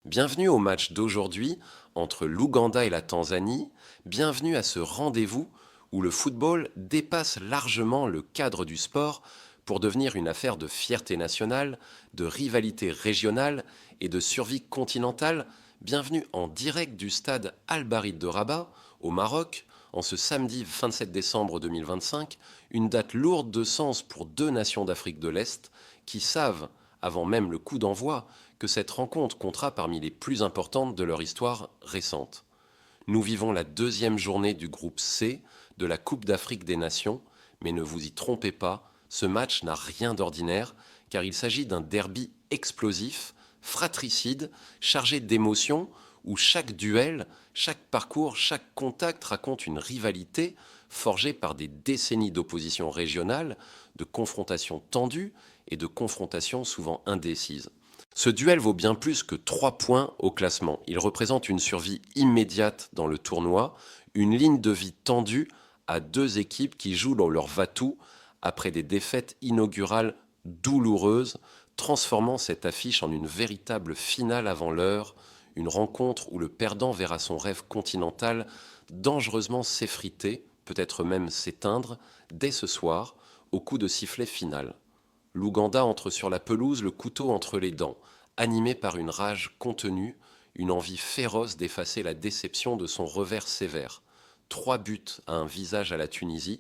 Bienvenue au match d'aujourd'hui entre l'Ouganda et la Tanzanie. Bienvenue à ce rendez-vous où le football dépasse largement le cadre du sport pour devenir une affaire de fierté nationale, de rivalité régionale et de survie continentale. Bienvenue en direct du stade Al-Barid de Rabat, au Maroc, en ce samedi 27 décembre 2025, une date lourde de sens pour deux nations d'Afrique de l'Est qui savent, avant même le coup d'envoi, que cette rencontre comptera parmi les plus importantes de leur histoire récente. Nous vivons la deuxième journée du groupe C de la Coupe d'Afrique des Nations, mais ne vous y trompez pas, ce match n'a rien d'ordinaire, car il s'agit d'un derby explosif, fratricide, chargé d'émotions, où chaque duel, chaque parcours, chaque contact raconte une rivalité forgée par des décennies d'opposition régionale, de confrontations tendues et de confrontations souvent indécises. Ce duel vaut bien plus que 3 points au classement. Il représente une survie immédiate dans le tournoi, une ligne de vie tendue à deux équipes qui jouent dans leur va-tout après des défaites inaugurales douloureuses, transformant cette affiche en une véritable finale avant l'heure, une rencontre où le perdant verra son rêve continental dangereusement s'effriter, peut-être même s'éteindre, dès ce soir, au coup de sifflet final. L'Ouganda entre sur la pelouse, le couteau entre les dents, animé par une rage contenue, une envie féroce d'effacer la déception de son revers sévère. 3 buts à un visage à la Tunisie,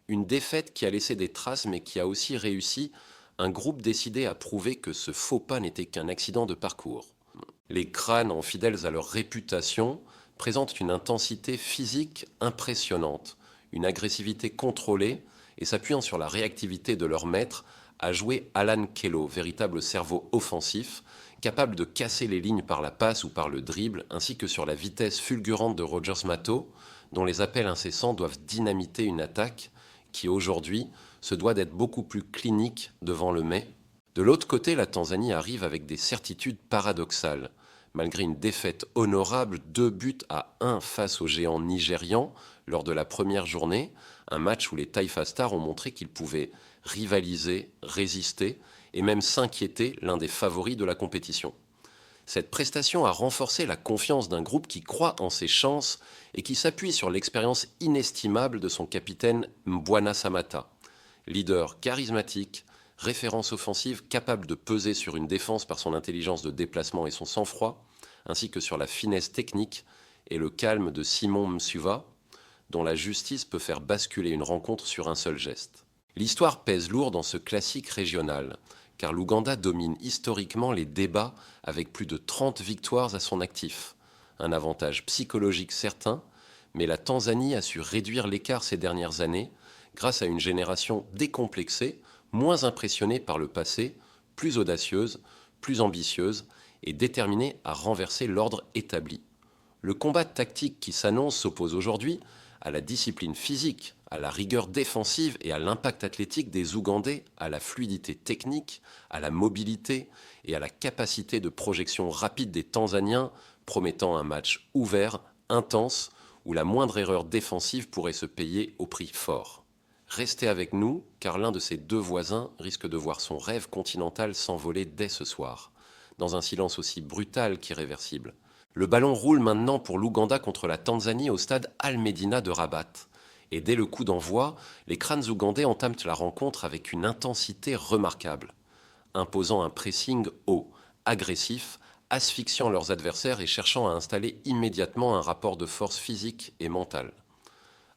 une défaite qui a laissé des traces mais qui a aussi réussi un groupe décidé à prouver que ce faux pas n'était qu'un accident de parcours. Les crânes, en fidèles à leur réputation, présentent une intensité physique impressionnante, une agressivité contrôlée et s'appuyant sur la réactivité de leur maître, a joué Alan Kello, véritable cerveau offensif, capable de casser les lignes par la passe ou par le dribble, ainsi que sur la vitesse fulgurante de Rogers Mato, dont les appels incessants doivent dynamiter une attaque qui, aujourd'hui, se doit d'être beaucoup plus clinique devant le mais. De l'autre côté, la Tanzanie arrive avec des certitudes paradoxales. Malgré une défaite honorable, 2 buts à 1 face aux géants nigérians lors de la première journée, un match où les Taifa Stars ont montré qu'ils pouvaient rivaliser, résister et même s'inquiéter, l'un des favoris de la compétition. Cette prestation a renforcé la confiance d'un groupe qui croit en ses chances et qui s'appuie sur l'expérience inestimable de son capitaine Mbwana Samata. Leader charismatique, référence offensive capable de peser sur une défense par son intelligence de déplacement et son sang-froid, ainsi que sur la finesse technique et le calme de Simon Msuva, dont la justice peut faire basculer une rencontre sur un seul geste. L'histoire pèse lourd dans ce classique régional, car l'Ouganda domine historiquement les débats avec plus de 30 victoires à son actif. Un avantage psychologique certain, mais la Tanzanie a su réduire l'écart ces dernières années grâce à une génération décomplexée, moins impressionnée par le passé, plus audacieuse, plus ambitieuse et déterminée à renverser l'ordre établi. Le combat tactique qui s'annonce s'oppose aujourd'hui à la discipline physique, à la rigueur défensive et à l'impact athlétique des Ougandais, à la fluidité technique, à la mobilité et à la capacité de projection rapide des Tanzaniens, promettant un match ouvert, intense, où la moindre erreur défensive pourrait se payer au prix fort. Restez avec nous, car l'un de ces deux voisins risque de voir son rêve continental s'envoler dès ce soir, dans un silence aussi brutal qu'irréversible. Le ballon roule maintenant pour l'Ouganda contre la Tanzanie au stade Al-Medina de Rabat. Et dès le coup d'envoi, les crânes ougandais entament la rencontre avec une intensité remarquable, imposant un pressing haut, agressif, asphyxiant leurs adversaires et cherchant à installer immédiatement un rapport de force physique et mentale.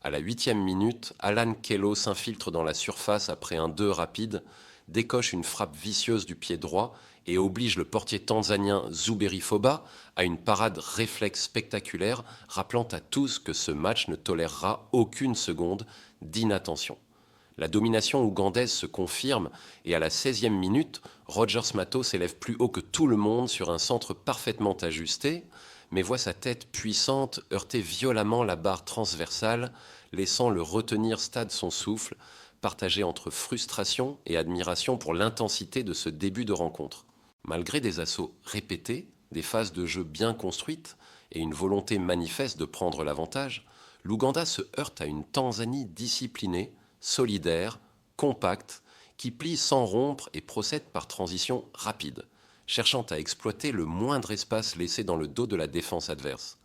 À la 8e minute, Alan Kello s'infiltre dans la surface après un 2 rapide, décoche une frappe vicieuse du pied droit et oblige le portier tanzanien Zuberi Foba à une parade réflexe spectaculaire, rappelant à tous que ce match ne tolérera aucune seconde d'inattention. La domination ougandaise se confirme et à la 16e minute, Rogers Mato s'élève plus haut que tout le monde sur un centre parfaitement ajusté, mais voit sa tête puissante heurter violemment la barre transversale, laissant le retenir stade son souffle, partagé entre frustration et admiration pour l'intensité de ce début de rencontre. Malgré des assauts répétés, des phases de jeu bien construites et une volonté manifeste de prendre l'avantage, l'Ouganda se heurte à une Tanzanie disciplinée, solidaire, compacte, qui plie sans rompre et procède par transition rapide. cherchant à exploiter le moindre espace laissé dans le dos de la défense adverse.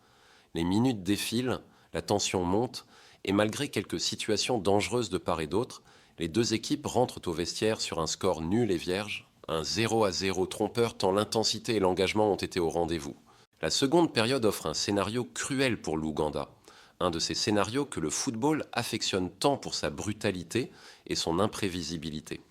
Les minutes défilent, la tension monte, et malgré quelques situations dangereuses de part et d'autre, les deux équipes rentrent au vestiaire sur un score nul et vierge, un 0-0 trompeur tant l'intensité et l'engagement ont été au rendez-vous. La seconde période offre un scénario cruel pour l'Ouganda, un de ces scénarios que le football affectionne tant pour sa brutalité et son imprévisibilité.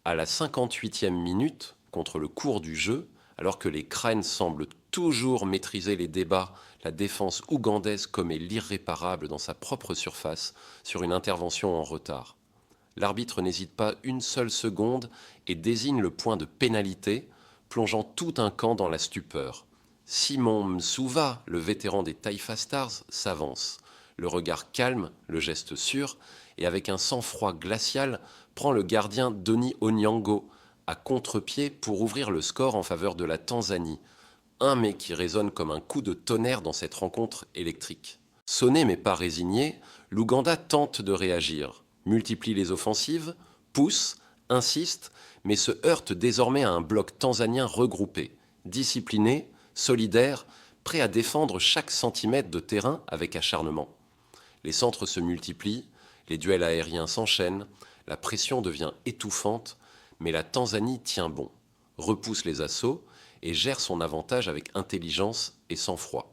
À la 58e minute, contre le cours du jeu, alors que les Cranes semblent toujours maîtriser les débats, la défense ougandaise commet l'irréparable dans sa propre surface sur une intervention en retard. L'arbitre n'hésite pas une seule seconde et désigne le point de pénalité, plongeant tout un camp dans la stupeur. Simon Msuva, le vétéran des Taifa Stars, s'avance. Le regard calme, le geste sûr, et avec un sang-froid glacial, prend le gardien Denis Onyango à contre-pied pour ouvrir le score en faveur de la Tanzanie. Un mais qui résonne comme un coup de tonnerre dans cette rencontre électrique. Sonné mais pas résigné, l'Ouganda tente de réagir, multiplie les offensives, pousse, insiste, mais se heurte désormais à un bloc tanzanien regroupé, discipliné, solidaire, prêt à défendre chaque centimètre de terrain avec acharnement. Les centres se multiplient, les duels aériens s'enchaînent, la pression devient étouffante, mais la Tanzanie tient bon, repousse les assauts et gère son avantage avec intelligence et sang-froid.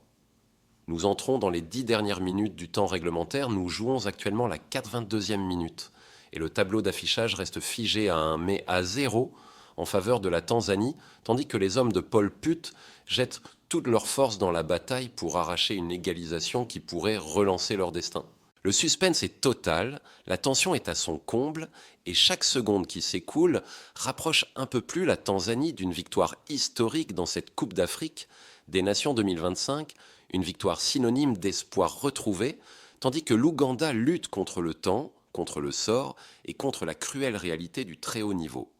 Nous entrons dans les 10 dernières minutes du temps réglementaire, nous jouons actuellement la 82e minute, et le tableau d'affichage reste figé à un mais à 0 en faveur de la Tanzanie, tandis que les hommes de Paul Putt jettent toute leur force dans la bataille pour arracher une égalisation qui pourrait relancer leur destin. Le suspense est total, la tension est à son comble, et chaque seconde qui s'écoule rapproche un peu plus la Tanzanie d'une victoire historique dans cette Coupe d'Afrique des Nations 2025, une victoire synonyme d'espoir retrouvé, tandis que l'Ouganda lutte contre le temps, contre le sort et contre la cruelle réalité du très haut niveau.